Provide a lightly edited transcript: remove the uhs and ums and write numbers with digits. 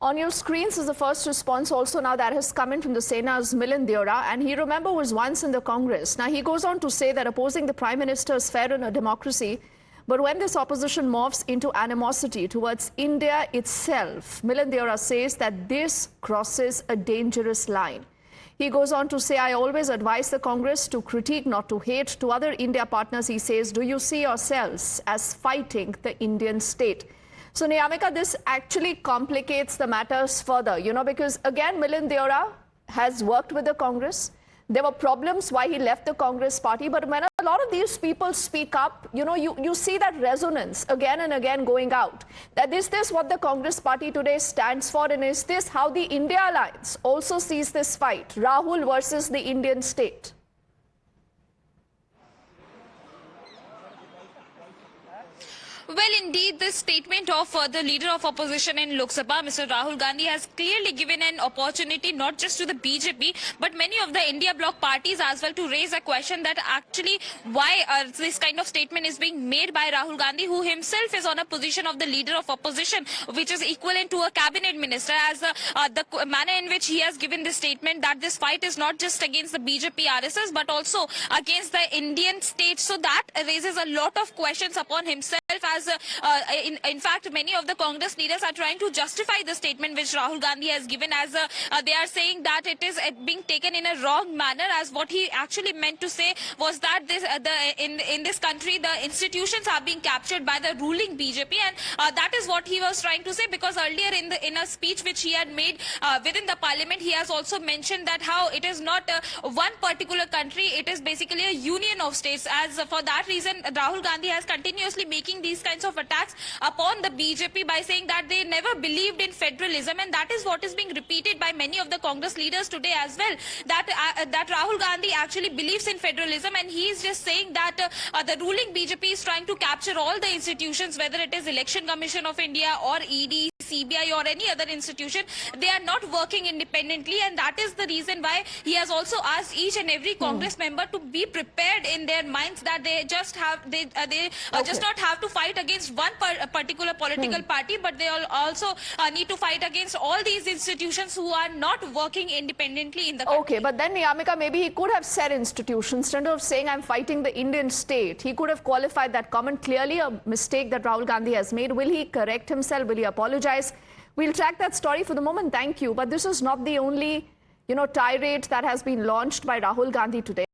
On your screens is the first response also now that has come in from the Sena's Milind Deora, and he, remember, was once in the Congress. Now he goes on to say that opposing the Prime Minister is fair in a democracy, but when this opposition morphs into animosity towards India itself, Milind Deora says that this crosses a dangerous line. He goes on to say, I always advise the Congress to critique, not to hate. To other India partners, he says, do you see yourselves as fighting the Indian state? So, Niyamika, this actually complicates the matters further, because again, Milind Deora has worked with the Congress. There were problems why he left the Congress party. But when a lot of these people speak up, you see that resonance again and again going out. That is this what the Congress party today stands for? And is this how the India Alliance also sees this fight? Rahul versus the Indian state. Well, indeed, the statement of the leader of opposition in Lok Sabha, Mr. Rahul Gandhi, has clearly given an opportunity not just to the BJP, but many of the India bloc parties as well to raise a question that actually why this kind of statement is being made by Rahul Gandhi, who himself is on a position of the leader of opposition, which is equivalent to a cabinet minister, as the manner in which he has given this statement that this fight is not just against the BJP RSS, but also against the Indian state. So that raises a lot of questions upon himself, as in fact, many of the Congress leaders are trying to justify the statement which Rahul Gandhi has given, as they are saying that it is being taken in a wrong manner, as what he actually meant to say was that in this country the institutions are being captured by the ruling BJP, and that is what he was trying to say, because earlier in a speech which he had made within the parliament, he has also mentioned that how it is not one particular country, it is basically a union of states. As for that reason, Rahul Gandhi has continuously making these kinds of attacks upon the BJP by saying that they never believed in federalism, and that is what is being repeated by many of the Congress leaders today as well, that Rahul Gandhi actually believes in federalism, and he is just saying that the ruling BJP is trying to capture all the institutions, whether it is Election Commission of India or ED, CBI or any other institution. They are not working independently, and that is the reason why he has also asked each and every Congress member to be prepared in their minds that they just not have to fight against one particular political party, but they also need to fight against all these institutions who are not working independently in the country. Okay, but then Niyamika, maybe he could have said institutions instead of saying I'm fighting the Indian state. He could have qualified that comment. Clearly a mistake that Rahul Gandhi has made. Will he correct himself? Will he apologize? We'll track that story. For the moment, thank you. But this is not the only, tirade that has been launched by Rahul Gandhi today.